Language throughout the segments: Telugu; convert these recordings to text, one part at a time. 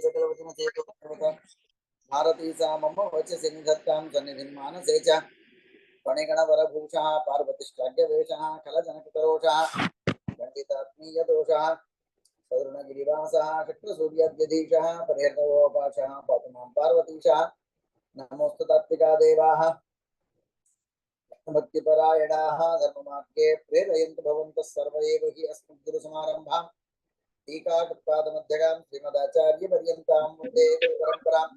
सकलवचन चेतो भारती सा मम वचसि निधत्तां सन्निधिं मानसे च फणिगणवरभूषः पार्वतीष्टाढ्यवेषः खलजनकरोषः पण्डितात्मीयदोषः सौर्णगिरिवासः शक्रसूर्याद्यधीशः परिहर्तवोपाशः पातु मां पार्वतीशः नमोऽस्तु तात्विका देवाः भक्तिपरायणाः धर्ममार्गे प्रेरयन्तु भवन्तः सर्व एव हि अस्मद्गुरुसमारम्भां टीकाकृत्पादमध्यगां श्रीमदाचार्यपर्यन्तां वन्दे गुरुपरम्परां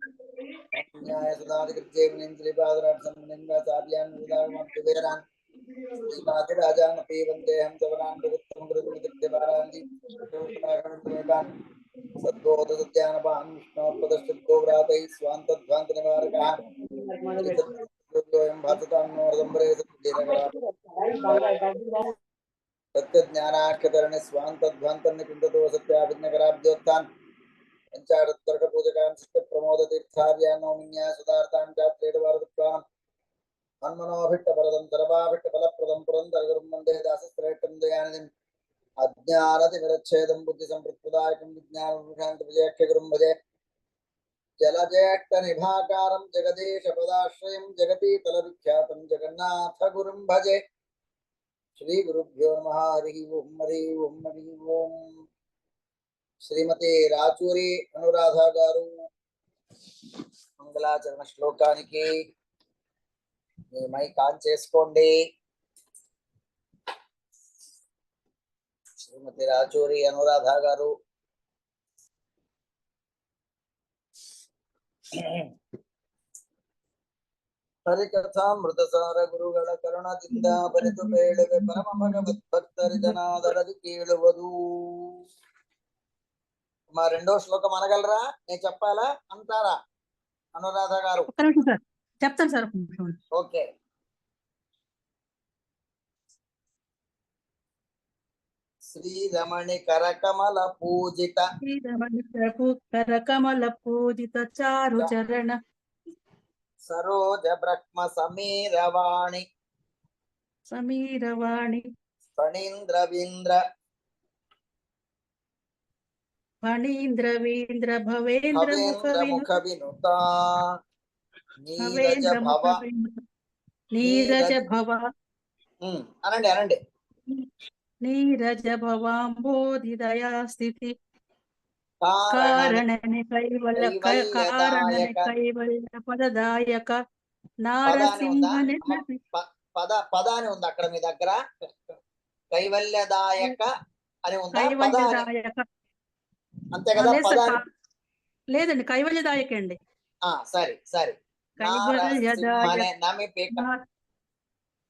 न्यायसुधादिकृत्येवनिन्द्रिपादराट्सम्निन्दाचार्यान् विदागमद्विवेरान् श्रीराजराजानपि वन्देऽहं सवनान् गुरुत्तमं गुरुमुदित्यवारान् सद्बोधसत्यानपान् विष्णोत्पदश्चित्तोव्रातैः स्वान्तध्वान्तनिवारकः सत्यज्ञानाख्यतरणि स्वान्तध्वान्तर्निकुन्दतो सत्याभिज्ञकराब्दोत्थान् पञ्चाशत्तर्कपूजकान् चित्तप्रमोदतीर्थार्यान् नौमिन्या सुधार्तान् चात्रेडवारदुत्वान् मन्मनोभिष्टपरदं सर्वाभिष्टफलप्रदं पुरन्दरगुरुं वन्दे दासश्रेष्ठं दयानिधिम् अज्ञानतिमिरच्छेदं बुद्धिसम्पत्प्रदायकं विज्ञानविशान्तविजयाख्यगुरुं भजे जलज्येष्ठनिभाकारं जगदीशपदाश्रयं जगतीतलविख्यातं जगन्नाथगुरुं भजे श्रीगुरुभ्यो नमः हरिः ओं हरिः ओं हरिः ओं श्रीमती राचूरी अनुराधा गारू मंगलाचरण श्लोकानिकी మీ మైక్ ఆన్ చేసుకోండి శ్రీమతి రాచూరి అనురాధ గారు ಹರಿಕಥಾಮೃತಸಾರ ಗುರುಗಳ ಕರುಣದಿಂದ ಬರೆದು ಬೇಡುವೆ ಪರಮ ಭಗವತ್ ಭಕ್ತರಿದನಾದರದಿ ಕೇಳುವುದು మా రెండో శ్లోకం అనగలరా నేను చెప్పాలా అంటారా అనురాధ గారు చెప్తాను సార్ ఓకే శ్రీరమణి కరకమల పూజిత కరకమల పూజిత చారు చరణ సరోజ బ్రహ్మ సమీరవాణి ఫణీంద్రవీంద్ర భవేంద్ర ముఖ వినుత నీరజ భవ అనండి అనండి నీరజ భవాంబోధి దయా స్థితి కారణని కైవల్య పదదాయక నారసింహని పదాని ఉంది అక్కడ మీ దగ్గర కైవల్యదాయక అని ఉందా కైవల్యదాయక అంతే కదా పదాని లేదండి కైవల్యదాయక అండి సరే సరే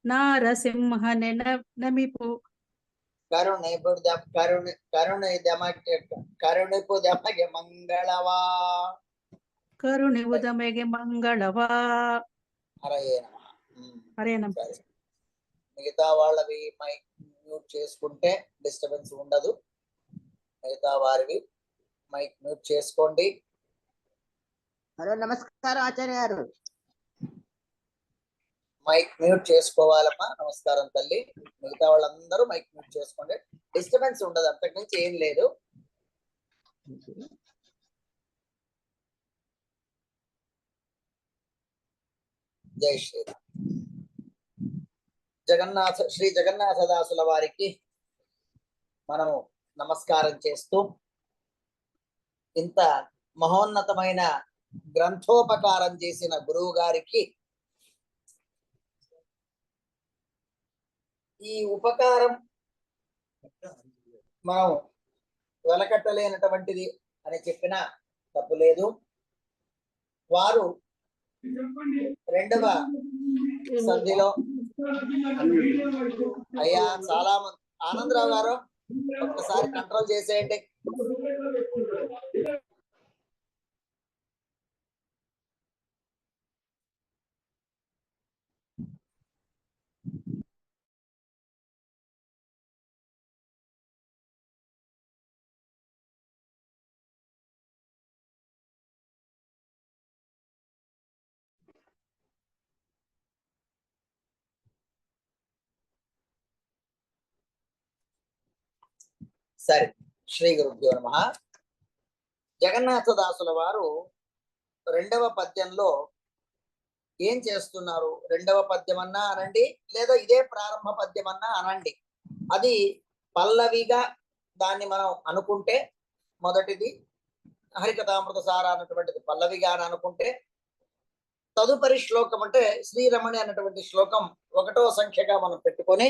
నారసింహని నమిపు కరుణిపుదమెಗೆ మంగళవా హరే నమ. మిగతా వాళ్ళవి మైక్ మ్యూట్ చేసుకుంటే డిస్టర్బెన్స్ ఉండదు. మిగతా వారివి మైక్ మ్యూట్ చేసుకోండి. హలో నమస్కారం ఆచార్య గారు. మైక్ మ్యూట్ చేసుకోవాలమ్మా. నమస్కారం తల్లి. మిగతా వాళ్ళందరూ మైక్ మ్యూట్ చేసుకోండి. డిస్టర్బెన్స్ ఉండదు, అంతకు మించి ఏం లేదు. జై శ్రీరామ్. శ్రీ జగన్నాథదాసుల వారికి మనము నమస్కారం చేస్తూ ఇంత మహోన్నతమైన గ్రంథోపకారం చేసిన గురువు గారికి ఈ ఉపకారం మనం వెలకట్టలేనటువంటిది అని చెప్పినా తప్పు లేదు. వారు రెండవ సంధిలో అయ్యా చాలా మంది ఆనందరావు గారు ఒక్కసారి కంట్రోల్ చేసేయండి. సరే, శ్రీ గురుభ్యో నమః. జగన్నాథదాసుల వారు రెండవ పద్యంలో ఏం చేస్తున్నారు? రెండవ పద్యం అన్నా అనండి, లేదా ఇదే ప్రారంభ పద్యం అన్నా అనండి. అది పల్లవిగా దాన్ని మనం అనుకుంటే మొదటిది హరికథామృత సార అన్నటువంటిది పల్లవిగా అని అనుకుంటే, తదుపరి శ్లోకం అంటే శ్రీరమణి అన్నటువంటి శ్లోకం 1వ సంఖ్యగా మనం పెట్టుకొని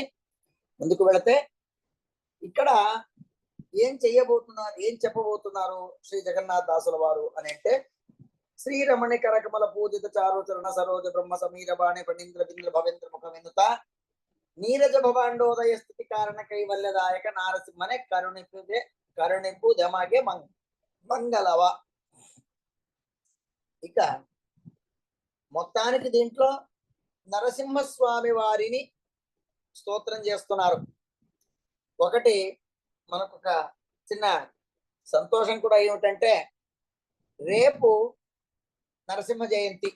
ముందుకు వెళితే, ఇక్కడ ఏం చెయ్యబోతున్నారు, ఏం చెప్పబోతున్నారు శ్రీ జగన్నాథ దాసుల వారు అని అంటే, శ్రీరమణి కరకమల పూజిత చారుచరణ సరోజ బ్రహ్మ సమీర బాణి పణీంద్ర బింద్ర భవేంద్ర ముఖ వినుత నీరజ భవాండోదయ స్థితి కారణ కైవల్యదాయక నారసింహనే కరుణిపు దమాగే మంగళవ. ఇక మొత్తానికి దీంట్లో నరసింహస్వామి వారిని స్తోత్రం చేస్తున్నారు. ఒకటి మనకు ఒక చిన్న సంతోషం కూడా ఏమిటంటే, రేపు నరసింహ జయంతి.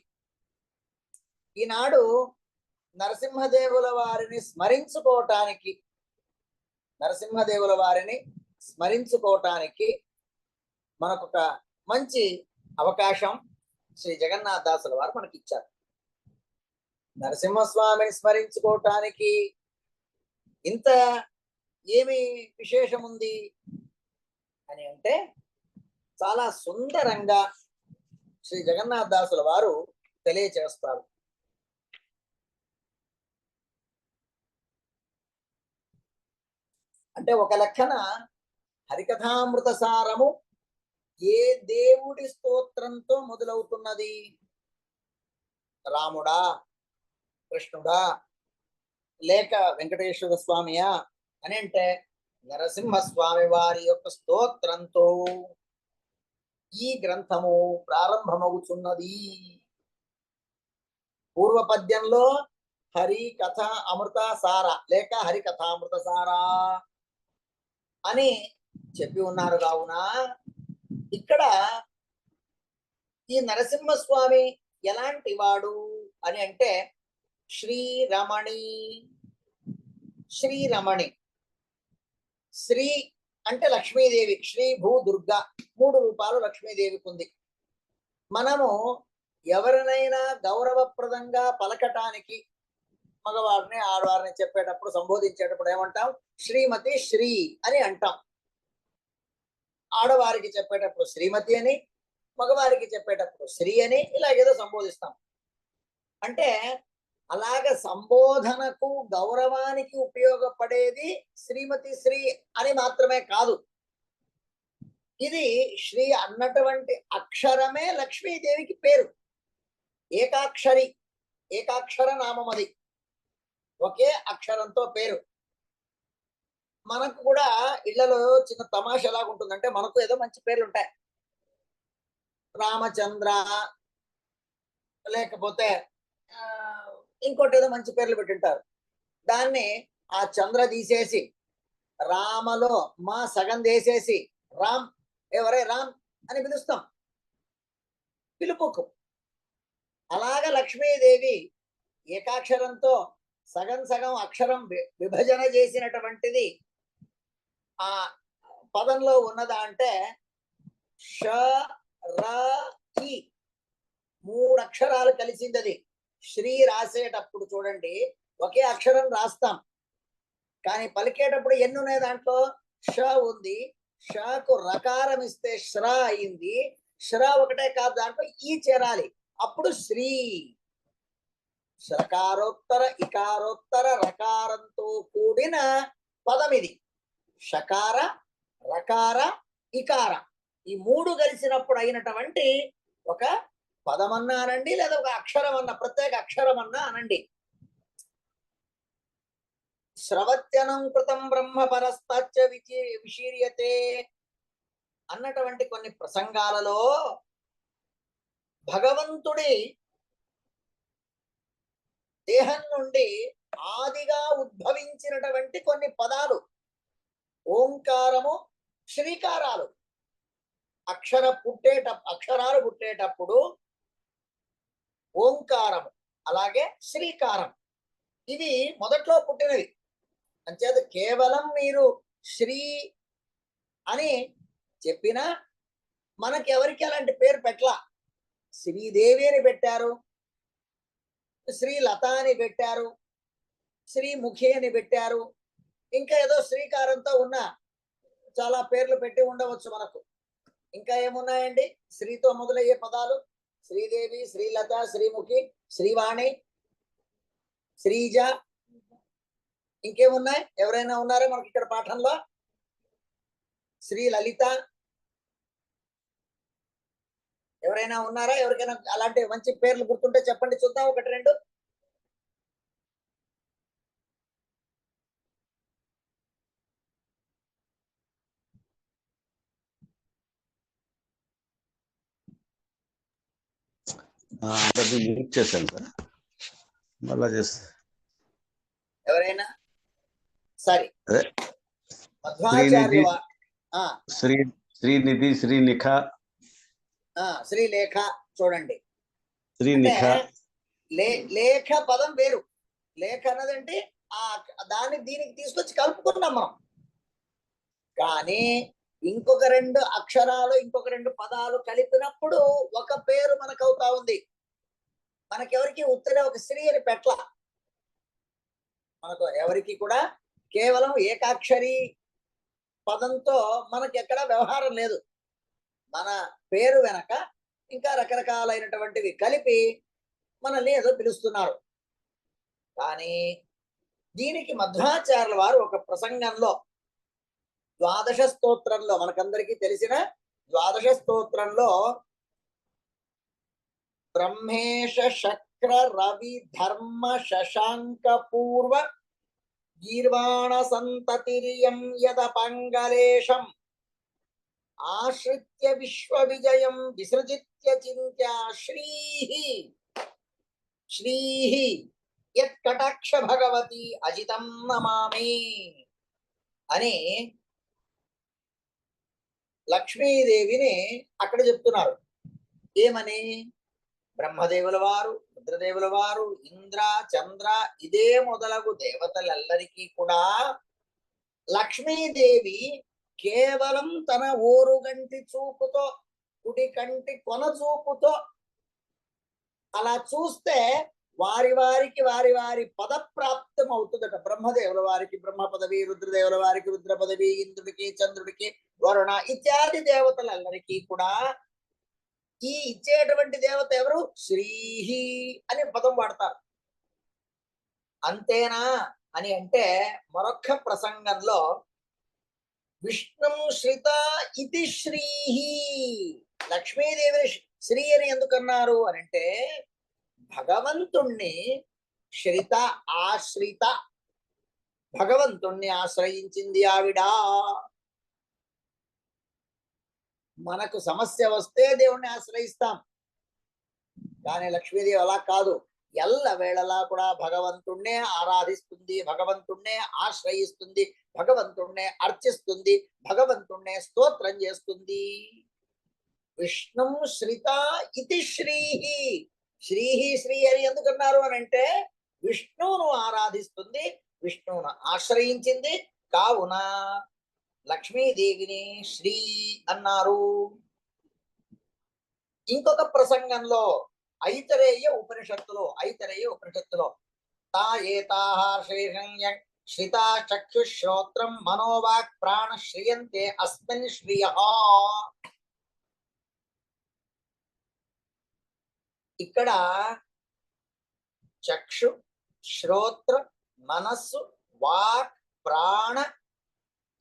ఈనాడు నరసింహదేవుల వారిని స్మరించుకోవటానికి మనకొక మంచి అవకాశం శ్రీ జగన్నాథ దాసుల వారు మనకి ఇచ్చారు. నరసింహస్వామిని స్మరించుకోవటానికి ఇంత ఏమి విశేషం ఉంది అని అంటే, చాలా సుందరంగా శ్రీ జగన్నాథ దాసుల వారు తెలియచేస్తారు. అంటే ఒక లెక్కన హరికథామృత సారము ఏ దేవుడి స్తోత్రంతో మొదలవుతున్నది? రాముడా, కృష్ణుడా, లేక వెంకటేశ్వర స్వామియా అని అంటే నరసింహస్వామి వారి యొక్క స్తోత్రంతో ఈ గ్రంథము ప్రారంభమవుతున్నది. పూర్వ పద్యంలో హరి కథ అమృత సార లేక హరికథామృత సారా అని చెప్పి ఉన్నారు. కావున ఇక్కడ ఈ నరసింహస్వామి ఎలాంటి వాడు అని అంటే, శ్రీరమణి. శ్రీ అంటే లక్ష్మీదేవి, శ్రీ భూ దుర్గా, 3 రూపాలు లక్ష్మీదేవికి ఉంది. మనము ఎవరినైనా గౌరవప్రదంగా పలకటానికి మగవారిని ఆడవారిని చెప్పేటప్పుడు సంబోధించేటప్పుడు ఏమంటాం? శ్రీమతి, శ్రీ అని అంటాం. ఆడవారికి చెప్పేటప్పుడు శ్రీమతి అని, మగవారికి చెప్పేటప్పుడు శ్రీ అని, ఇలాగేదో సంబోధిస్తాం. అంటే అలాగ సంబోధనకు గౌరవానికి ఉపయోగపడేది శ్రీమతి, శ్రీ అని మాత్రమే కాదు. ఇది శ్రీ అన్నటువంటి అక్షరమే లక్ష్మీదేవికి పేరు. ఏకాక్షర నామం అది, ఒకే అక్షరంతో పేరు. మనకు కూడా ఇళ్లలో చిన్న తమాష ఎలాగుంటుందంటే, మనకు ఏదో మంచి పేర్లు ఉంటాయి. రామచంద్ర, లేకపోతే ఇంకోటి ఏదో మంచి పేర్లు పెట్టింటారు. దాన్ని ఆ చంద్ర తీసేసి రామలో మా సగం తీసేసి రామ్, ఎవరే రామ్ అని పిలుస్తాం పిలుపుకు. అలాగ లక్ష్మీదేవి ఏకాక్షరంతో సగం సగం అక్షరం విభజన చేసినటువంటిది ఆ పదంలో ఉన్నదా అంటే ష ర ఇ 3 అక్షరాలు కలిసింది. అది శ్రీ రాసేటప్పుడు చూడండి ఒకే అక్షరం రాస్తాం, కానీ పలికేటప్పుడు ఎన్ని ఉన్నాయి? దాంట్లో ష ఉంది, షకు రకారం ఇస్తే శ్ర అయింది. శ్ర ఒకటే కాదు, దాంట్లో ఈ చేరాలి, అప్పుడు శ్రీ. షకారోత్తర ఇకారోత్తర రకారంతో కూడిన పదం ఇది. షకార, రకార, ఇకార ఈ 3 కలిసినప్పుడు అయినటువంటి ఒక పదమన్నా అనండి, లేదా ఒక అక్షరం అన్న, ప్రత్యేక అక్షరం అన్నా అనండి. శ్రవత్యనం కృతం బ్రహ్మ పరస్తచ్చ విశీర్యతే అన్నటువంటి కొన్ని ప్రసంగాలలో భగవంతుడి దేహం నుండి ఆదిగా ఉద్భవించినటువంటి కొన్ని పదాలు, ఓంకారము, శ్రీకారాలు. అక్షరాలు పుట్టేటప్పుడు ఓంకారము, అలాగే శ్రీకారం, ఇవి మొదట్లో పుట్టినవి. అంచేత కేవలం మీరు శ్రీ అని చెప్పినా మనకి ఎవరికి అలాంటి పేరు పెట్టలా. శ్రీదేవి అని పెట్టారు, శ్రీలత అని పెట్టారు, శ్రీముఖి అని పెట్టారు, ఇంకా ఏదో శ్రీకారంతో ఉన్న చాలా పేర్లు పెట్టి ఉండవచ్చు మనకు. ఇంకా ఏమున్నాయండి శ్రీతో మొదలయ్యే పదాలు? శ్రీదేవి, శ్రీలత, శ్రీముఖి, శ్రీవాణి, శ్రీజ, ఇంకేమున్నాయి? ఎవరైనా ఉన్నారా మనకి ఇక్కడ పాఠంలో? శ్రీ లలిత, ఎవరైనా ఉన్నారా? ఎవరికైనా అలాంటి మంచి పేర్లు గుర్తుంటే చెప్పండి చూద్దాం, ఒకటి రెండు. అందరినీ మ్యూట్ చేశాను సార్, మళ్ళా చేస్తా. ఎవరైనా సరే. అదే మధ్వాచార్యుల శ్రీనిధి, శ్రీనిఖ, శ్రీలేఖ. చూడండి, శ్రీనిఖ. లేఖ పదం వేరు. లేఖ అన్నదంటే దాన్ని దీనికి తీసుకొచ్చి కలుపుకున్నాం మనం. కానీ ఇంకొక రెండు అక్షరాలు, ఇంకొక రెండు పదాలు కలిపినప్పుడు ఒక పేరు మనకు అవుతా ఉంది. మనకెవరికి ఉత్తరే ఒక శ్రీ అని పెట్ల. మనకు ఎవరికి కూడా కేవలం ఏకాక్షరి పదంతో మనకి ఎక్కడ వ్యవహారం లేదు. మన పేరు వెనక ఇంకా రకరకాలైనటువంటివి కలిపి మనల్ని ఏదో పిలుస్తున్నారు. కానీ దీనికి మధ్వాచార్యుల వారు ఒక ప్రసంగంలో, ద్వాదశ స్తోత్రంలో, మనకందరికీ తెలిసిన ద్వాదశ స్తోత్రంలో బ్రహ్మేశ శక్ర రవి ధర్మ శశాంక పూర్వ గీర్వాణ సంతతిరియం యదపంగలేశం ఆశ్రిత్య విశ్వ విజయం విసృజిత్య చింత్య శ్రీహి యత్ కటాక్ష భగవతి అజితం నమామి అని లక్ష్మీదేవిని అక్కడ చెప్తున్నారు. ఏమని? బ్రహ్మదేవుల వారు, రుద్రదేవుల వారు, ఇంద్ర, చంద్ర, ఇదే మొదలగు దేవతలెల్లరికీ కూడా లక్ష్మీదేవి కేవలం తన ఓరుగంటి చూపుతో, కుడి కంటి కొన చూపుతో అలా చూస్తే వారి వారి పదప్రాప్తం అవుతుందట. బ్రహ్మదేవుల వారికి బ్రహ్మ పదవి, రుద్రదేవుల వారికి రుద్ర పదవి, ఇంద్రుడికి, చంద్రుడికి, వరుణ ఇత్యాది దేవతలందరికీ కూడా ఈ ఇచ్చేటువంటి దేవత ఎవరు? శ్రీహి అని పదం వాడతారు. అంతేనా అని అంటే మరొక్క ప్రసంగంలో విష్ణు శ్రిత ఇది శ్రీహి, లక్ష్మీదేవిని శ్రీ అని ఎందుకన్నారు అని అంటే భగవంతుణ్ణి శ్రిత, ఆశ్రిత, భగవంతుణ్ణి ఆశ్రయించింది ఆవిడ. మనకు సమస్య వస్తే దేవుణ్ణి ఆశ్రయిస్తాం, కానీ లక్ష్మీదేవి అలా కాదు. ఎల్ల వేళలా కూడా భగవంతుణ్ణే ఆరాధిస్తుంది, భగవంతుణ్ణే ఆశ్రయిస్తుంది, భగవంతుణ్ణే అర్చిస్తుంది, భగవంతుణ్ణే స్తోత్రం చేస్తుంది. విష్ణు శ్రిత ఇది శ్రీహి, శ్రీహి శ్రీ అని ఎందుకన్నారు అని అంటే విష్ణువును ఆరాధిస్తుంది, విష్ణువును ఆశ్రయించింది, కావున లక్ష్మీదేవిని శ్రీ అన్నారు. ఇంకొక ప్రసంగంలో ఐతరేయ ఉపనిషత్తులో తా ఏతాః శ్రితా చక్షుశ్రోత్రం మనోవాక్ ప్రాణ శ్రియంతే అస్మిన్ శ్రియః. ఇక్కడ చక్షు, శ్రోత్ర, మనస్సు, వాక్, ప్రాణ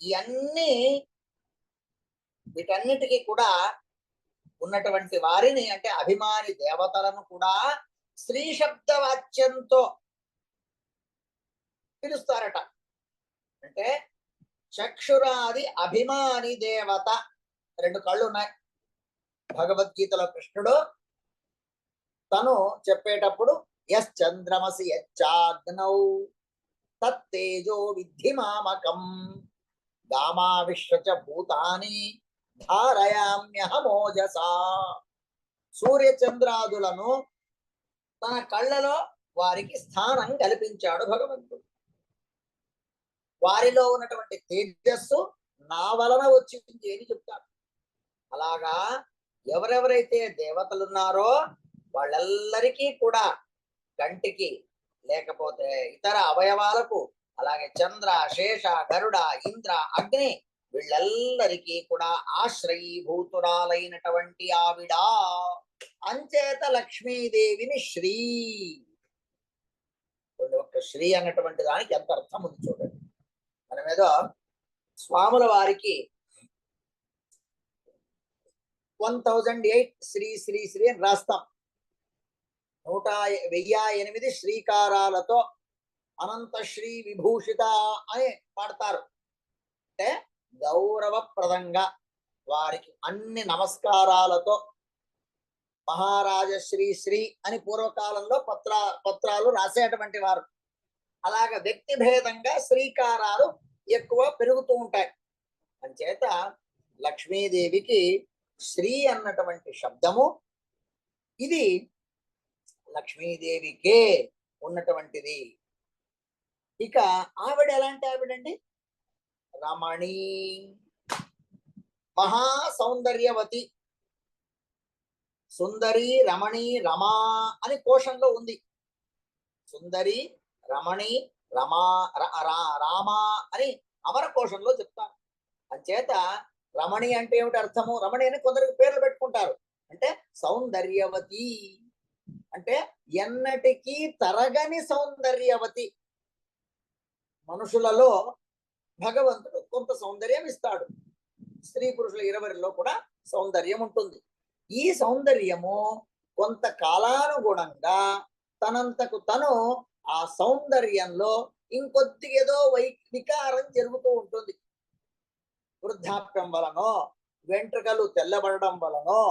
ఇవన్నీ వీటన్నిటికీ కూడా ఉన్నటువంటి వారిని అంటే అభిమాని దేవతలను కూడా స్త్రీ శబ్ద వాచ్యంతో పిలుస్తారట. అంటే చక్షురాది అభిమాని దేవత, రెండు కళ్ళు ఉన్నాయి. భగవద్గీతలో కృష్ణుడు తను చెప్పేటప్పుడు యశ్చంద్రమసి యచ్చాగ్నౌ తత్తేజో విద్ధి మామకం గామావిశ్వచ భూతాని ధారయామ్యహమోజసా. సూర్యచంద్రాదులను తన కళ్ళలో వారికి స్థానం కల్పించాడు భగవంతుడు. వారిలో ఉన్నటువంటి తేజస్సు నా వలన వచ్చింది అని చెప్తాడు. అలాగా ఎవరెవరైతే దేవతలున్నారో వాళ్ళెల్లరికీ కూడా కంటికి లేకపోతే ఇతర అవయవాలకు, అలాగే చంద్ర, శేష, గరుడ, ఇంద్ర, అగ్ని వీళ్ళెల్లరికీ కూడా ఆశ్రయీభూతురాలైనటువంటి ఆవిడ. అంచేత లక్ష్మీదేవిని శ్రీ, ఒక్క శ్రీ అన్నటువంటి దానికి ఎంత అర్థం ఉంది చూడండి. మనం ఏదో స్వాముల వారికి 1008 శ్రీ శ్రీ శ్రీ అని రాస్తాం. 1008 శ్రీకారాలతో అనంత శ్రీ విభూషిత అని పాడతారు. అంటే గౌరవప్రదంగా వారికి అన్ని నమస్కారాలతో మహారాజ శ్రీ శ్రీ అని పూర్వకాలంలో పత్రాలు రాసేటువంటి వారు. అలాగ వ్యక్తి భేదంగా శ్రీకారాలు ఎక్కువ పెరుగుతూ ఉంటాయి. అంచేత లక్ష్మీదేవికి శ్రీ అన్నటువంటి శబ్దము ఇది లక్ష్మీదేవికే ఉన్నటువంటిది. ఇక ఆవిడ ఎలాంటి ఆవిడండి? రమణి, మహా సౌందర్యవతి. సుందరి, రమణి, రమా అని కోశంలో ఉంది. సుందరి, రమణి, రమా, రామా అని అమర కోశంలో చెప్తారు. అంచేత రమణి అంటే ఏమిటి అర్థము? రమణి అని కొందరికి పేర్లు పెట్టుకుంటారు. అంటే సౌందర్యవతి అంటే ఎన్నటికీ తరగని సౌందర్యవతి. మనుషులలో భగవంతుడు కొంత సౌందర్యం ఇస్తాడు. స్త్రీ పురుషుల ఇరువురిలో కూడా సౌందర్యం ఉంటుంది. ఈ సౌందర్యము కొంత కాలానుగుణంగా తనంతకు తను ఆ సౌందర్యంలో ఇంకొద్దిగా ఏదో వికారం జరుగుతూ ఉంటుంది. వృద్ధాప్యం వలనో, వెంట్రుకలు తెల్లబడడం వలనో,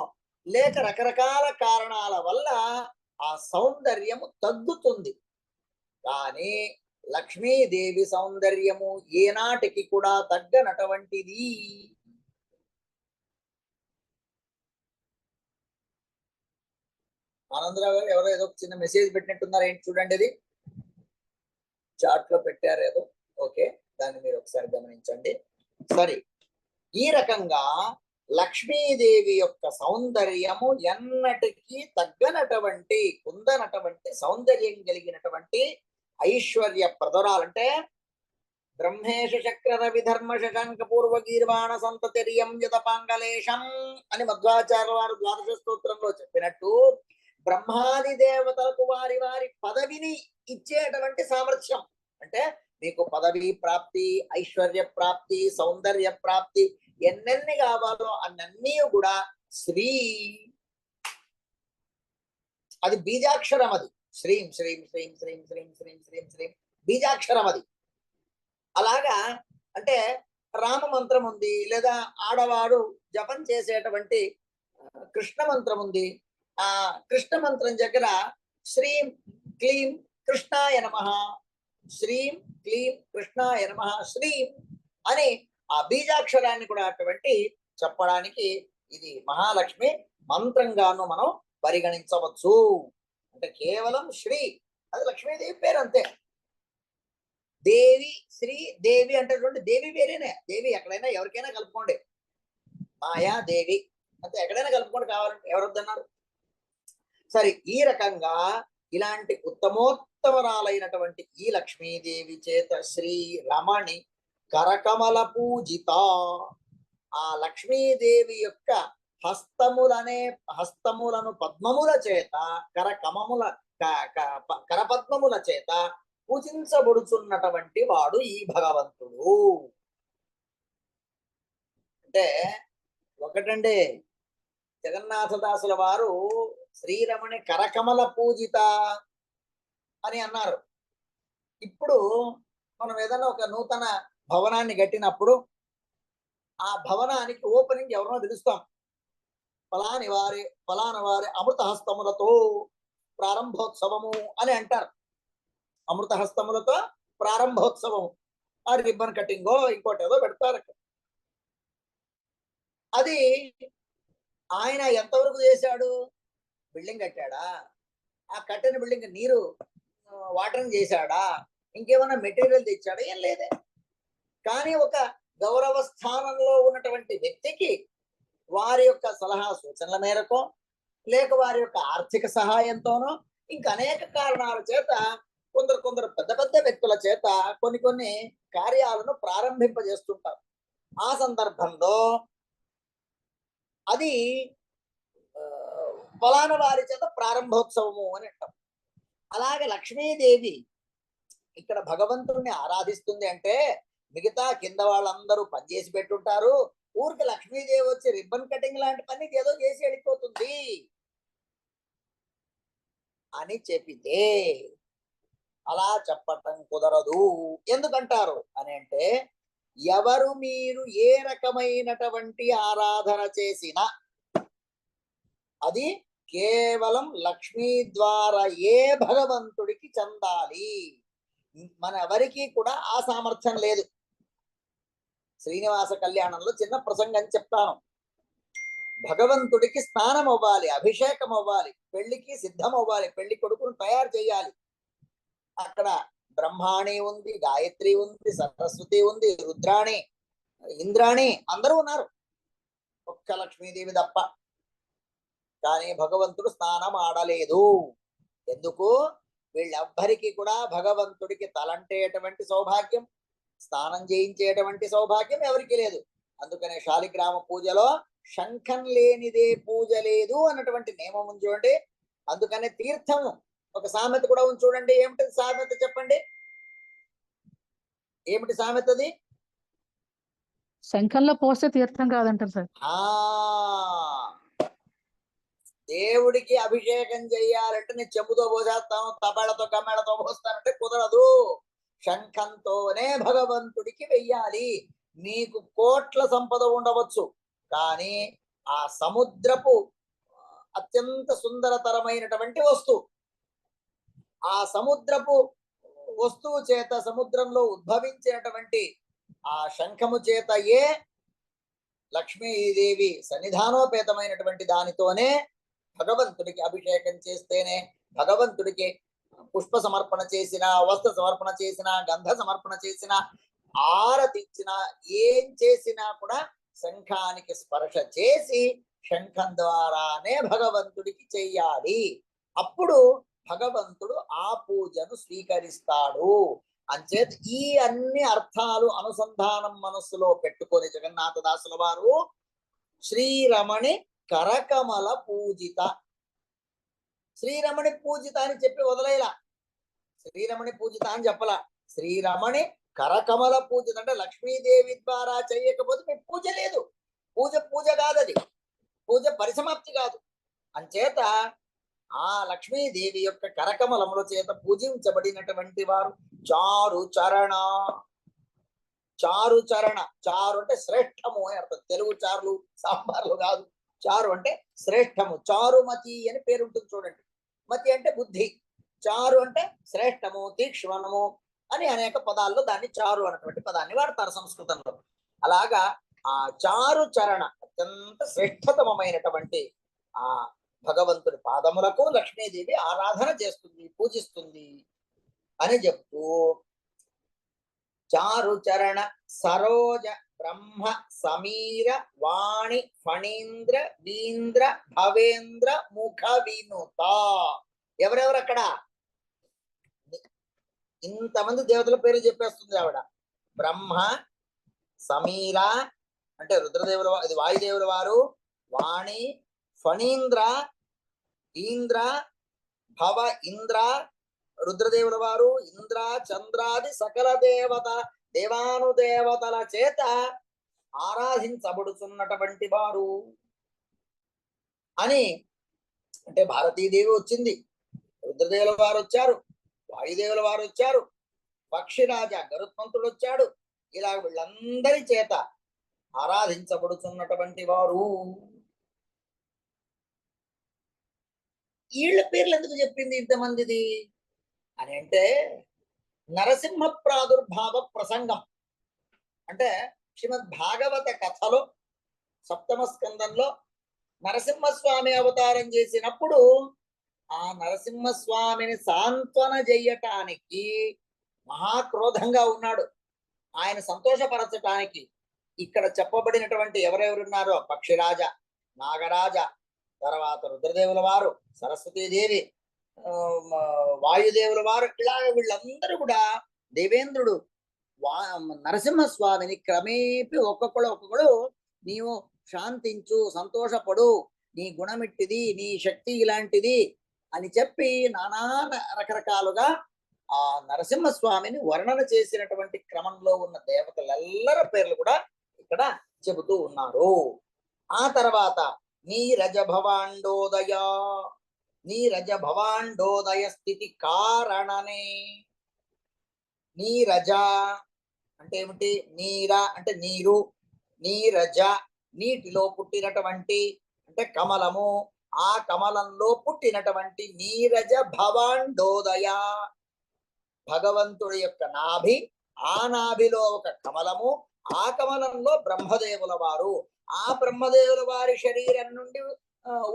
లేక రకరకాల కారణాల వల్ల ఆ సౌందర్యము తగ్గుతుంది. కానీ లక్ష్మీదేవి సౌందర్యము ఏనాటికి కూడా తగ్గనటువంటిది. ఆనందరావు గారు ఎవరో ఏదో చిన్న మెసేజ్ పెట్టినట్టున్నారు, ఏంటి చూడండి, అది చాట్ లో పెట్టారు ఏదో. ఓకే, దాన్ని మీరు ఒకసారి గమనించండి. సరే, ఈ రకంగా లక్ష్మీదేవి యొక్క సౌందర్యము ఎన్నటికీ తగ్గనటువంటి, కుందనటువంటి సౌందర్యం కలిగినటువంటి ఐశ్వర్య ప్రదురాలంటే బ్రహ్మేశ చక్ర రవి ధర్మ శశాంక పూర్వ గీర్వాణ సంతతిర్యం యతపాంగలేశం అని మధ్వాచార్య వారు ద్వాదశ స్తోత్రంలో చెప్పినట్టు బ్రహ్మాది దేవతలకు వారి వారి పదవిని ఇచ్చేటువంటి సామర్థ్యం. అంటే మీకు పదవి ప్రాప్తి, ఐశ్వర్య ప్రాప్తి, సౌందర్య ప్రాప్తి ఎన్నెన్ని కావాలో అన్నీ కూడా శ్రీ, అది బీజాక్షరం. అది శ్రీం శ్రీం శ్రీం శ్రీం శ్రీం శ్రీం శ్రీం శ్రీం బీజాక్షరం అది. అలాగా అంటే రామ మంత్రం ఉంది, లేదా ఆడవాడు జపం చేసేటువంటి కృష్ణ మంత్రం ఉంది. ఆ కృష్ణ మంత్రం దగ్గర శ్రీం క్లీం కృష్ణాయ నమః, శ్రీం క్లీం కృష్ణాయ నమః, శ్రీం అని ఆ బీజాక్షరాన్ని కూడా అటువంటి చెప్పడానికి ఇది మహాలక్ష్మి మంత్రంగాను మనం పరిగణించవచ్చు. అంటే కేవలం శ్రీ, అది లక్ష్మీదేవి పేరు అంతే. దేవి, శ్రీ, దేవి అంటే దేవి వేరేనే. దేవి ఎక్కడైనా ఎవరికైనా కలుపుకోండి, మాయా దేవి అంతే, ఎక్కడైనా కలుపుకోండి కావాలంటే, ఎవరొద్దన్నారు. సరే, ఈ రకంగా ఇలాంటి ఉత్తమోత్తమరాలైనటువంటి ఈ లక్ష్మీదేవి చేత శ్రీ రమణి కరకమల పూజిత. ఆ లక్ష్మీదేవి యొక్క హస్తములను పద్మముల చేత, కరపద్మముల చేత పూజించబడుచున్నటువంటి వాడు ఈ భగవంతుడు. అంటే ఒకటండి, జగన్నాథదాసుల వారు శ్రీరమణి కరకమల పూజిత అని అన్నారు. ఇప్పుడు మనం ఏదైనా ఒక నూతన భవనాన్ని కట్టినప్పుడు ఆ భవనానికి ఓపెనింగ్ ఎవరినో పిలుస్తాం. ఫలాని వారి అమృత హస్తములతో ప్రారంభోత్సవము అని అంటారు. అమృత హస్తములతో ప్రారంభోత్సవం, ఆ రిబ్బన్ కటింగో ఇంకోటి ఏదో పెడతారు. అది ఆయన ఎంతవరకు చేశాడు? బిల్డింగ్ కట్టాడా? ఆ కట్టిన బిల్డింగ్ నీరు వాటరింగ్ చేశాడా? ఇంకేమైనా మెటీరియల్ తెచ్చాడా? ఏం లేదే. కానీ ఒక గౌరవ స్థానంలో ఉన్నటువంటి వ్యక్తికి వారి యొక్క సలహా సూచనల మేరకు, లేక వారి యొక్క ఆర్థిక సహాయంతోనో, ఇంకా అనేక కారణాల చేత కొందరు పెద్ద పెద్ద వ్యక్తుల చేత కొన్ని కార్యాలను ప్రారంభింపజేస్తుంటారు. ఆ సందర్భంలో అది ఫలానా వారి చేత ప్రారంభోత్సవము అని అంటాం. అలాగే లక్ష్మీదేవి ఇక్కడ భగవంతుడిని ఆరాధిస్తుంది అంటే మిగతా కింద వాళ్ళందరూ పనిచేసి పెట్టుంటారు. ఊరికి లక్ష్మీదేవి వచ్చి రిబ్బన్ కటింగ్ లాంటి పని ఏదో చేసి వెళ్ళిపోతుంది అని చెప్పితే అలా చెప్పటం కుదరదు. ఎందుకంటారు అని అంటే, ఎవరు మీరు ఏ రకమైనటువంటి ఆరాధన చేసినా అది కేవలం లక్ష్మీ ద్వారా ఏ భగవంతుడికి చెందాలి. మన ఎవరికి కూడా ఆ సామర్థ్యం లేదు. శ్రీనివాస కళ్యాణంలో చిన్న ప్రసంగం చెప్తాను. భగవంతుడికి స్నానం అవ్వాలి, అభిషేకం అవ్వాలి, పెళ్లికి సిద్ధం అవ్వాలి, పెళ్లి కొడుకును తయారు చేయాలి. అక్కడ బ్రహ్మాణి ఉంది, గాయత్రి ఉంది, సరస్వతి ఉంది, రుద్రాణి, ఇంద్రాణి అందరూ ఉన్నారు, ఒక్క లక్ష్మీదేవి తప్ప. కానీ భగవంతుడు స్నానం ఆడలేదు. ఎందుకు? వీళ్ళెవ్వరికి కూడా భగవంతుడికి తలంటేటువంటి సౌభాగ్యం, స్నానం చేయించేటువంటి సౌభాగ్యం ఎవరికి లేదు. అందుకనే శాలిగ్రామ పూజలో శంఖం లేనిదే పూజ లేదు అన్నటువంటి నియమం ఉంది చూడండి. అందుకనే తీర్థము ఒక సామెత కూడా ఉంది చూడండి. ఏమిటి సామెత చెప్పండి? ఏమిటి సామెతది? శంఖంలో పోస్తే తీర్థం కాదంటారు సార్. దేవుడికి అభిషేకం చెయ్యాలంటే నేను చెంబుతో పోసేస్తాను, తబేళతో కమ్మేళతో పోస్తానంటే కుదరదు. శంఖంతోనే భగవంతుడికి వెయ్యాలి. నీకు కోట్ల సంపద ఉండవచ్చు, కానీ ఆ సముద్రపు అత్యంత సుందరతరమైనటువంటి వస్తువు, ఆ సముద్రపు వస్తువు చేత, సముద్రంలో ఉద్భవించినటువంటి ఆ శంఖము చేత ఏ లక్ష్మీదేవి సన్నిధానోపేతమైనటువంటి దానితోనే భగవంతుడికి అభిషేకం చేస్తేనే, భగవంతుడికి పుష్ప సమర్పణ చేసిన, వస్త్ర సమర్పణ చేసిన, గంధ సమర్పణ చేసిన, ఆరతి ఇచ్చిన, ఏం చేసినా కూడా శంఖానికి స్పర్శ చేసి శంఖం ద్వారానే భగవంతుడికి చెయ్యాలి. అప్పుడు భగవంతుడు ఆ పూజను స్వీకరిస్తాడు. అంచేత ఈ అన్ని అర్థాలు అనుసంధానం మనస్సులో పెట్టుకొని జగన్నాథదాసుల వారు శ్రీరమణి కరకమల పూజిత, శ్రీరమణి పూజిత అని చెప్పి వదిలేలా. శ్రీరమణి పూజిత అని చెప్పలా, శ్రీరమణి కరకమల పూజిత. అంటే లక్ష్మీదేవి ద్వారా చెయ్యకపోతే మీకు పూజ లేదు. పూజ కాదు, అది పూజ పరిసమాప్తి కాదు. అంచేత ఆ లక్ష్మీదేవి యొక్క కరకమలముల చేత పూజించబడినటువంటి వారు చారు చరణ. చారు చరణ, చారు అంటే శ్రేష్టము అని అర్థం. తెలుగు చారులు సాంబార్లు కాదు. చారు అంటే శ్రేష్టము. చారుమతి అని పేరు ఉంటుంది చూడండి. మతి అంటే బుద్ధి, చారు అంటే శ్రేష్టము, తీక్ష్ణము అని అనేక పదాల్లో దాన్ని చారు అన్నటువంటి పదాన్ని వాడతారు సంస్కృతంలో. అలాగా ఆ చారు చరణ అత్యంత శ్రేష్టతమైనటువంటి ఆ భగవంతుడి పాదములకు లక్ష్మీదేవి ఆరాధన చేస్తుంది, పూజిస్తుంది అని చెప్తూ, చారు చరణ సరోజ బ్రహ్మ సమీర వాణి ఫణీంద్ర వీంద్ర భవేంద్ర ముఖ వినుత. ఎవరెవరు అక్కడ? ఇంతమంది దేవతల పేరు చెప్పేస్తుంది ఆవిడ. బ్రహ్మ, సమీర అంటే రుద్రదేవుల, ఇది వాయుదేవుల వారు, వాణి, ఫణీంద్ర, ఇంద్ర, భవ ఇంద్ర రుద్రదేవుల వారు, ఇంద్ర, చంద్రాది సకల దేవానుదేవతల చేత ఆరాధించబడుతున్నటువంటి వారు అని. అంటే భారతీదేవి వచ్చింది, రుద్రదేవుల వారు వచ్చారు, వాయుదేవుల వారు వచ్చారు, పక్షిరాజా గరుత్మంతుడు వచ్చాడు. ఇలా వీళ్ళందరి చేత ఆరాధించబడుతున్నటువంటి వారు. వీళ్ళ పేర్లు ఎందుకు చెప్పింది ఇంతమందిది అని అంటే, నరసింహ ప్రాదుర్భావ ప్రసంగం అంటే శ్రీమద్ భాగవత కథలో 7వ స్కందంలో నరసింహస్వామి అవతారం చేసినప్పుడు ఆ నరసింహస్వామిని సాంత్వన చెయ్యటానికి మహాక్రోధంగా ఉన్నాడు. ఆయన సంతోషపరచటానికి ఇక్కడ చెప్పబడినటువంటి ఎవరెవరున్నారో పక్షిరాజ, నాగరాజ, తర్వాత రుద్రదేవుల వారు, సరస్వతీదేవి, వాయుదేవుల వారు, ఇలాగ వీళ్ళందరూ కూడా దేవేంద్రుడు నరసింహస్వామిని క్రమేపీ ఒక్కొక్కడు నీవు శాంతించు, సంతోషపడు, నీ గుణమిట్టిది, నీ శక్తి ఇలాంటిది అని చెప్పి నానా రకరకాలుగా ఆ నరసింహస్వామిని వర్ణన చేసినటువంటి క్రమంలో ఉన్న దేవతలెల్లరి పేర్లు కూడా ఇక్కడ చెబుతూ ఉన్నారు. ఆ తర్వాత నీరజ భవాండోదయ స్థితి కారణనే. నీరజ అంటే ఏమిటి? నీర అంటే నీరు, నీరజ నీటిలో పుట్టినటువంటి అంటే కమలము, ఆ కమలంలో పుట్టినటువంటి నీరజ భవాండోదయ, భగవంతుడి యొక్క నాభి, ఆ నాభిలో ఒక కమలము, ఆ కమలంలో బ్రహ్మదేవుల వారు, ఆ బ్రహ్మదేవుల వారి శరీరం నుండి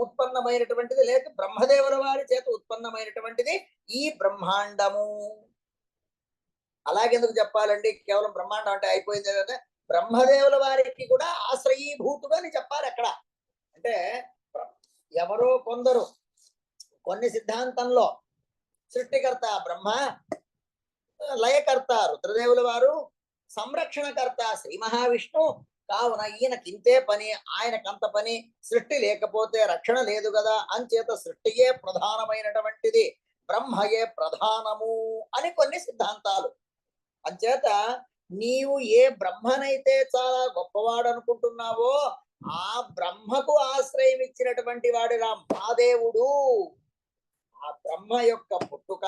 ఉత్పన్నమైనటువంటిది, లేక బ్రహ్మదేవుల వారి చేత ఉత్పన్నమైనటువంటిది ఈ బ్రహ్మాండము. అలాగెందుకు చెప్పాలండి? కేవలం బ్రహ్మాండం అంటే అయిపోయింది కదా. బ్రహ్మదేవుల వారికి కూడా ఆశ్రయీభూతుడు అని చెప్పాలి అక్కడ. అంటే ఎవరో కొందరు కొన్ని సిద్ధాంతంలో సృష్టికర్త బ్రహ్మ, లయకర్త రుద్రదేవుల వారు, సంరక్షణకర్త శ్రీ మహావిష్ణు, కావున ఈయనకింతే పని, ఆయనకంత పని, సృష్టి లేకపోతే రక్షణ లేదు కదా, అంచేత సృష్టియే ప్రధానమైనటువంటిది, బ్రహ్మయే ప్రధానము అని కొన్ని సిద్ధాంతాలు. అంచేత నీవు ఏ బ్రహ్మనైతే చాలా గొప్పవాడు అనుకుంటున్నావో ఆ బ్రహ్మకు ఆశ్రయం ఇచ్చినటువంటి వాడిరా మహాదేవుడు. ఆ బ్రహ్మ యొక్క పుట్టుక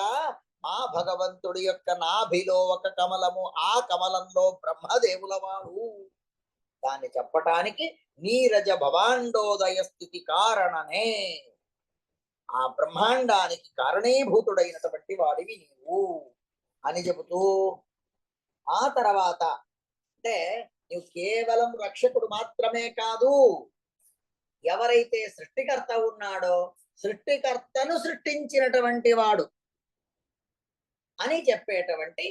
ఆ భగవంతుడి యొక్క నాభిలో ఒక కమలము, ఆ కమలంలో బ్రహ్మదేవుల వారు. దాన్ని చెప్పటానికి నీరజ భవాండోదయ స్థితి కారణనే, ఆ బ్రహ్మాండానికి కారణీభూతుడైనటువంటి వాడివి నీవు అని చెబుతూ, ఆ తర్వాత అంటే నువ్వు కేవలం రక్షకుడు మాత్రమే కాదు, ఎవరైతే సృష్టికర్త ఉన్నాడో సృష్టికర్తను సృష్టించినటువంటి వాడు అని చెప్పేటువంటి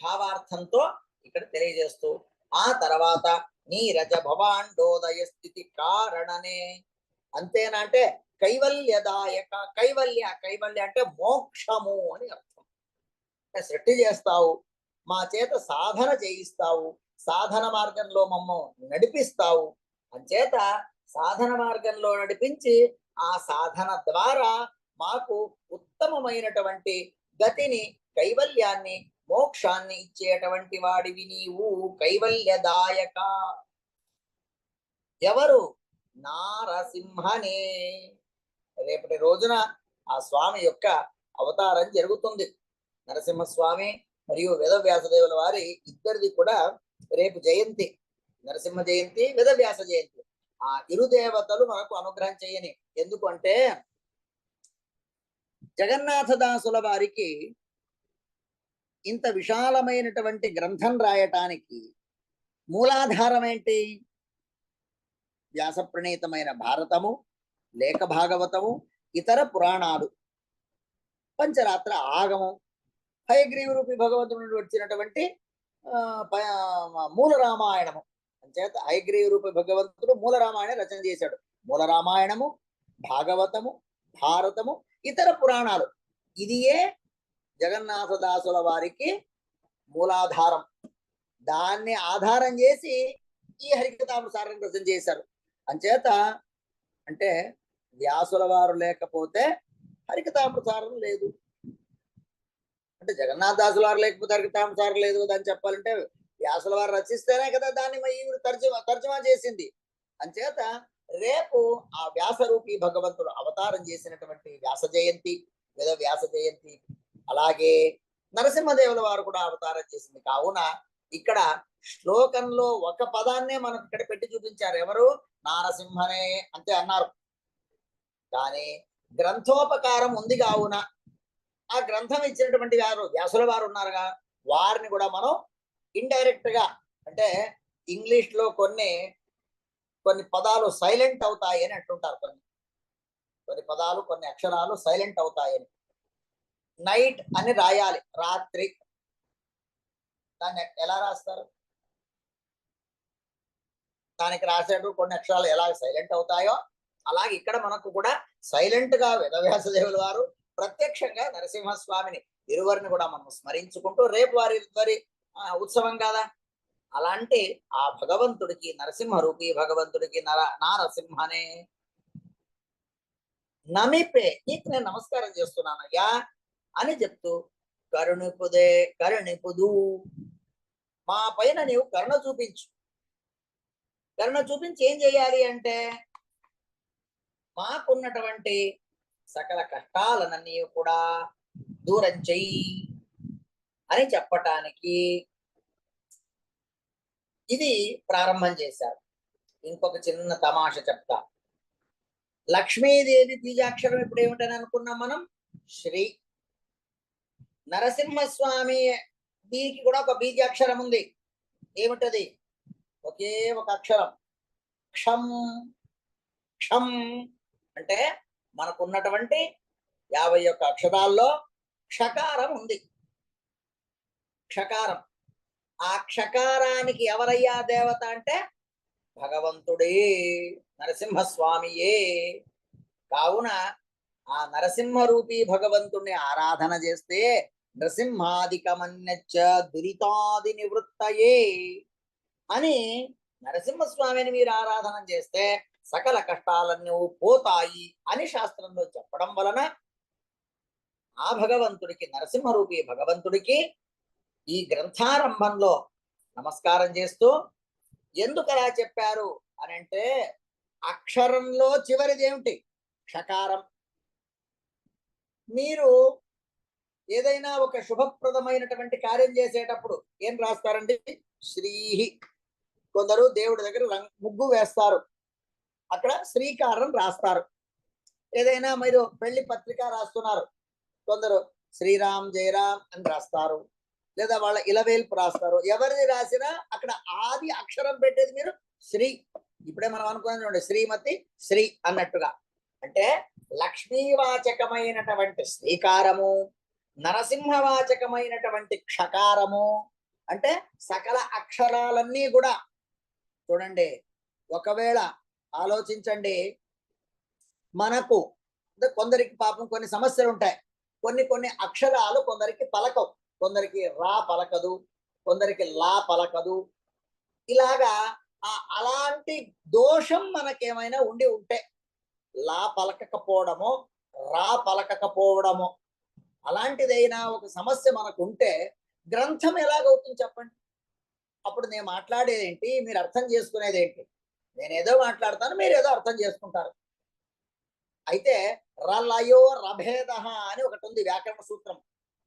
భావార్థంతో ఇక్కడ తెలియజేస్తూ, ఆ తర్వాత నీరజ భవాండోదయ స్థితి కారణనే. అంతేనా అంటే కైవల్యదాయక, కైవల్య అంటే మోక్షము అని అర్థం. సృష్టి చేస్తావు, మా చేత సాధన చేయిస్తావు, సాధన మార్గంలో మమ్మల్ని నడిపిస్తావు, అంచేత సాధన మార్గంలో నడిపించి ఆ సాధన ద్వారా మాకు ఉత్తమమైనటువంటి గతిని, కైవల్యాన్ని, మోక్షాన్ని ఇచ్చేటువంటి వాడివి నీవు, కైవల్యదాయక. ఎవరు? నారసింహనే. రేపటి రోజున ఆ స్వామి యొక్క అవతారం జరుగుతుంది. నరసింహస్వామి మరియు వేదవ్యాసదేవుల వారి ఇద్దరిది కూడా రేపు జయంతి, నరసింహ జయంతి, వేదవ్యాస జయంతి. ఆ ఇరు దేవతలు మనకు అనుగ్రహం చేయని. ఎందుకంటే జగన్నాథదాసుల వారికి ఇంత విశాలమైనటువంటి గ్రంథం రాయటానికి మూలాధారం ఏంటి? వ్యాస ప్రణీతమైన భారతము, లేఖ భాగవతము, ఇతర పురాణాలు, పంచరాత్ర ఆగమం, హయగ్రీవ రూపి భగవంతుడి నుండి వచ్చినటువంటి మూల రామాయణము. అంచేత హయగ్రీవ రూపి భగవంతుడు మూల రామాయణ రచన చేశాడు. మూల రామాయణము, భాగవతము, భారతము, ఇతర పురాణాలు, ఇదియే జగన్నాథదాసుల వారికి మూలాధారం. దాన్ని ఆధారం చేసి ఈ హరికథామృతారం రచన చేశారు. అంచేత అంటే వ్యాసుల వారు లేకపోతే హరికథామృతారం లేదు. అంటే జగన్నాథదాసుల వారు లేకపోతే హరికథామృతారం లేదు కదా అని చెప్పాలంటే వ్యాసుల వారు రచిస్తేనే కదా దాన్ని ఈవిడ తర్జుమా చేసింది. అంచేత రేపు ఆ వ్యాసరూపి భగవంతుడు అవతారం చేసినటువంటి వ్యాస జయంతి, వేద వ్యాస జయంతి, అలాగే నరసింహదేవుల వారు కూడా అవతారం చేసింది. కావున ఇక్కడ శ్లోకంలో ఒక పదాన్నే మనకు ఇక్కడ పెట్టి చూపించారు. ఎవరు? నారసింహనే అంతే అన్నారు. కానీ గ్రంథోపకారం ఉంది కావున ఆ గ్రంథం ఇచ్చినటువంటి వారు వ్యాసుల వారు ఉన్నారుగా, వారిని కూడా మనం ఇండైరెక్ట్ గా అంటే ఇంగ్లీష్ లో కొన్ని పదాలు సైలెంట్ అవుతాయి అని అంటుంటారు. కొన్ని పదాలు, కొన్ని అక్షరాలు సైలెంట్ అవుతాయని. నైట్ అని రాయాలి, రాత్రి. దాన్ని ఎలా రాస్తారు? దానికి రాసేటప్పుడు కొన్ని అక్షరాలు ఎలా సైలెంట్ అవుతాయో అలాగే ఇక్కడ మనకు కూడా సైలెంట్ గా వేదవ్యాస దేవుల వారు ప్రత్యక్షంగా నరసింహస్వామిని ఇరువరిని కూడా మనం స్మరించుకుంటూ రేపు వారి ఉత్సవం కదా. అలాంటి ఆ భగవంతుడికి నరసింహ రూపి భగవంతుడికి నారసింహనే నమిపే నీకు నేను నమస్కారం చేస్తున్నానయ్యా అని చెప్తూ కరుణిపుదు మా పైన నీవు కరుణ చూపించు. కరుణ చూపించి ఏం చేయాలి అంటే మాకున్నటువంటి సకల కష్టాలనన్నీ కూడా దూరం చెయ్యి అని చెప్పటానికి ఇది ప్రారంభం చేశారు. ఇంకొక చిన్న తమాష చెప్తా. లక్ష్మీదేవి బీజాక్షరం ఇప్పుడు ఏమిటని అనుకున్నాం మనం? శ్రీ. నరసింహస్వామి దీనికి కూడా ఒక బీజాక్షరం ఉంది. ఏమిటది? ఒకే ఒక అక్షరం క్షం. క్షం అంటే మనకున్నటువంటి 51 అక్షరాల్లో క్షకారం ఉంది. క్షకారం. ఆ క్షకారానికి ఎవరయ్యా దేవత అంటే భగవంతుడే, నరసింహస్వామియే. కావున ఆ నరసింహ రూపీ భగవంతుణ్ణి ఆరాధన చేస్తే నరసింహాదికమన్యచ్చ దురితాది నివృత్తయే అని నరసింహస్వామిని మీరు ఆరాధన చేస్తే సకల కష్టాలన్నీ పోతాయి అని శాస్త్రంలో చెప్పడం వలన ఆ భగవంతుడికి, నరసింహ రూపీ భగవంతుడికి ఈ గ్రంథారంభంలో నమస్కారం చేస్తూ ఎందుకు అలా చెప్పారు అని అంటే అక్షరంలో చివరిది ఏమిటి? క్షకారం. మీరు ఏదైనా ఒక శుభప్రదమైనటువంటి కార్యం చేసేటప్పుడు ఏం రాస్తారండి? శ్రీహి. కొందరు దేవుడి దగ్గర ముగ్గు వేస్తారు, అక్కడ శ్రీకారం రాస్తారు. ఏదైనా మీరు పెళ్లి పత్రిక రాస్తున్నారు, కొందరు శ్రీరామ్ జయరామ్ అని రాస్తారు, లేదా వాళ్ళ ఇలవేల్పు రాస్తారు. ఎవరిది రాసినా అక్కడ ఆది అక్షరం పెట్టేది మీరు శ్రీ. ఇప్పుడే మనం అనుకున్నాం చూడండి, శ్రీమతి శ్రీ అన్నట్టుగా. అంటే లక్ష్మీవాచకమైనటువంటి శ్రీకారము, నరసింహవాచకమైనటువంటి క్షకారము, అంటే సకల అక్షరాలన్నీ కూడా చూడండి. ఒకవేళ ఆలోచించండి, మనకు కొందరికి పాపం కొన్ని సమస్యలు ఉంటాయి. కొన్ని అక్షరాలు కొందరికి పలకవు, కొందరికి రా పలకదు, కొందరికి లా పలకదు. ఇలాగా అలాంటి దోషం మనకేమైనా ఉండి ఉంటే, లా పలకకపోవడమో రా పలకకపోవడమో అలాంటిదైనా ఒక సమస్య మనకు ఉంటే గ్రంథం ఎలాగవుతుంది చెప్పండి? అప్పుడు నేను మాట్లాడేదేంటి, మీరు అర్థం చేసుకునేది ఏంటి? నేనేదో మాట్లాడతాను, మీరు ఏదో అర్థం చేసుకుంటారు. అయితే రలయో రభేద అని ఒకటి ఉంది వ్యాకరణ సూత్రం.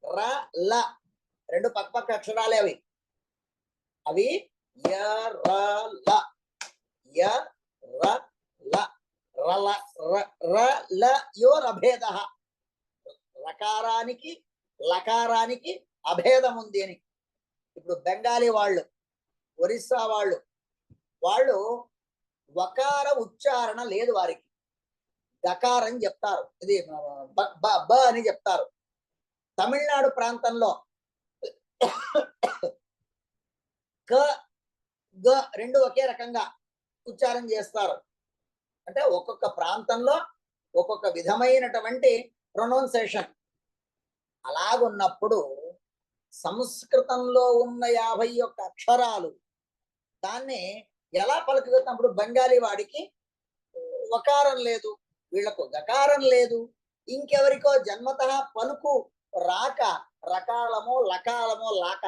ర ల రెండు పక్క అక్షరాలే అవి య ర ల, య ర ల, రల ర ల యో రభేద. రకారానికి లకారానికి అభేదం ఉంది అని. ఇప్పుడు బెంగాలీ వాళ్ళు, ఒరిస్సా వాళ్ళు వకార ఉచ్చారణ లేదు వారికి, గకారం చెప్తారు, ఇది బ అని చెప్తారు. తమిళనాడు ప్రాంతంలో క గ రెండు ఒకే రకంగా ఉచ్చారణ చేస్తారు. అంటే ఒక్కొక్క ప్రాంతంలో ఒక్కొక్క విధమైనటువంటి ప్రొనౌన్సియేషన్. అలాగున్నప్పుడు సంస్కృతంలో ఉన్న 51 అక్షరాలు దాన్ని ఎలా పలుకుతున్నప్పుడు బెంగాలీ వాడికి వకారం లేదు, వీళ్లకు గకారం లేదు, ఇంకెవరికో జన్మత పలుకు రాక రకాలమో లకాలమో లాక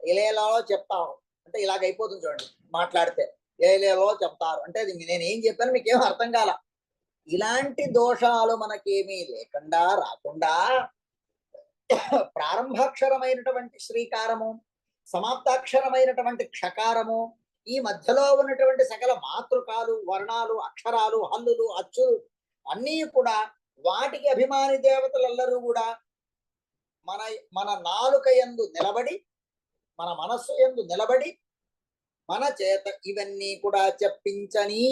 ఇలేలాలో చెప్తాము. అంటే ఇలాగైపోతుంది చూడండి, మాట్లాడితే ఏలేలో చెప్తారు. అంటే అది నేను ఏం చెప్పాను మీకేమో అర్థం కాల. ఇలాంటి దోషాలు మనకేమీ లేకుండా రాకుండా ప్రారంభాక్షరమైనటువంటి శ్రీకారము, సమాప్తాక్షరమైనటువంటి క్షకారము, ఈ మధ్యలో ఉన్నటువంటి సకల మాతృకాలు, వర్ణాలు, అక్షరాలు, హల్లులు, అచ్చులు అన్నీ కూడా వాటికి అభిమాని దేవతలందరూ కూడా మన నాలుక యందు నిలబడి, మన మనస్సు యందు నిలబడి మన చేత ఇవన్నీ కూడా చెప్పించని,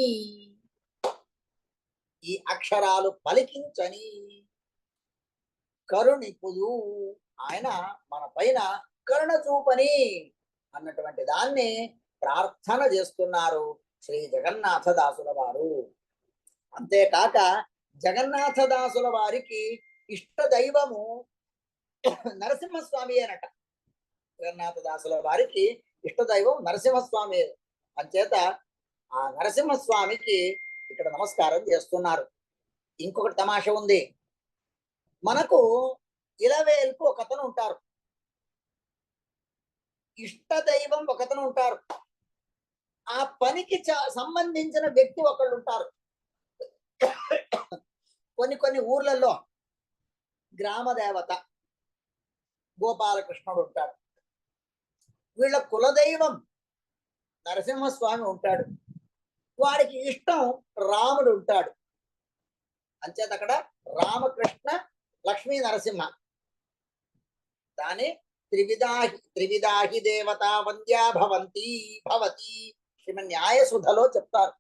ఈ అక్షరాలు పలికించని కరుణిపుదు, ఆయన మన పైన కరుణ చూపని అన్నటువంటి దాన్ని ప్రార్థన చేస్తున్నారు. శ్రీ జగన్నాథదాసుల వారు. అంతేకాక జగన్నాథదాసుల వారికి ఇష్ట దైవము నరసింహస్వామి అనట. జగన్నాథదాసుల వారికి ఇష్ట దైవం నరసింహస్వామి. అంచేత ఆ నరసింహస్వామికి ఇక్కడ నమస్కారం చేస్తున్నారు. ఇంకొకటి తమాష ఉంది. మనకు ఇలవేల్పు ఒకతను ఉంటారు, ఇష్ట దైవం ఒకతను ఉంటారు, ఆ పనికి సంబంధించిన వ్యక్తి ఒకళ్ళు ఉంటారు. కొన్ని ఊర్లలో గ్రామ దేవత గోపాలకృష్ణుడు ఉంటాడు, వీళ్ళ కులదైవం నరసింహస్వామి ఉంటాడు, వాడికి ఇష్టం రాముడు ఉంటాడు. అంచేత అక్కడ రామకృష్ణ లక్ష్మీ నరసింహ. దాని త్రివిధాహి దేవత వంద్యా భవతి శ్రీమన్ న్యాయసుధలో చెప్తారు.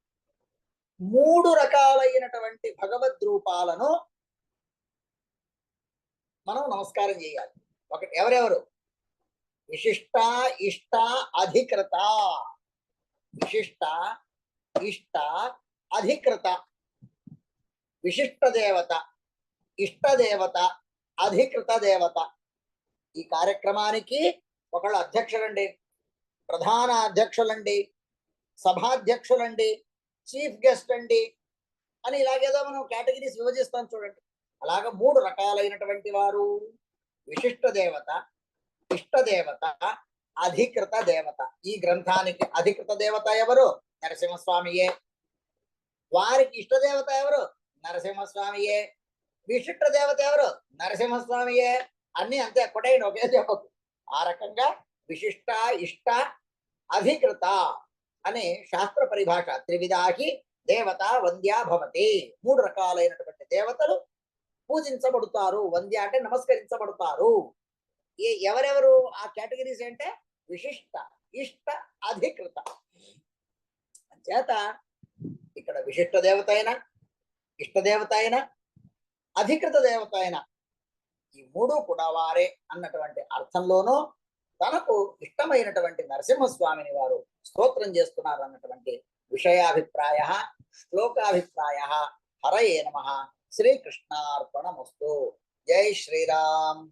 3 రకాలైనటువంటి భగవద్ రూపాలను మనం నమస్కారం చేయాలి. ఒకటి ఎవరెవరు? విశిష్ట, ఇష్ట, అధికృత. విశిష్ట, ఇష్ట, అధికృత. విశిష్ట దేవత, ఇష్ట దేవత, అధికృత దేవత. ఈ కార్యక్రమానికి ఒకళ్ళు అధ్యక్షులండి, ప్రధాన అధ్యక్షులండి, సభాధ్యక్షులండి, చీఫ్ గెస్ట్ అండి అని ఇలాగేదో మనం కేటగిరీస్ విభజిస్తాం చూడండి. అలాగ 3 రకాలైనటువంటి వారు: విశిష్ట దేవత, ఇష్ట దేవత, అధికృత దేవత. ఈ గ్రంథానికి అధికృత దేవత ఎవరు? నరసింహస్వామియే. వారికి ఇష్ట దేవత ఎవరు? నరసింహస్వామియే. విశిష్ట దేవత ఎవరు? నరసింహస్వామియే. అన్ని అంతే, కొట్టేయండి, ఒకే చెప్పకు. ఆ రకంగా విశిష్ట, ఇష్ట, అధికృత అనే శాస్త్ర పరిభాష. త్రివిధాహి దేవత వంద్యా భవతి. 3 రకాలైనటువంటి దేవతలు పూజించబడతారు. వంద్య అంటే నమస్కరించబడతారు. ఎవరెవరు ఆ కేటగిరీస్ అంటే? విశిష్ట, ఇష్ట, అధికృత. చేత ఇక్కడ విశిష్ట దేవత అయినా, ఇష్ట దేవత అయినా, అధికృత దేవత అయినా ఈ 3 కూడా వారే అన్నటువంటి అర్థంలోనూ తనకు ఇష్టమైనటువంటి నరసింహస్వామిని వారు స్తోత్రం చేస్తున్నారు అన్నటువంటి విషయాభిప్రాయ, శ్లోకాభిప్రాయ. హరయే నమః. శ్రీకృష్ణార్పణమస్తు. జై శ్రీరామ్.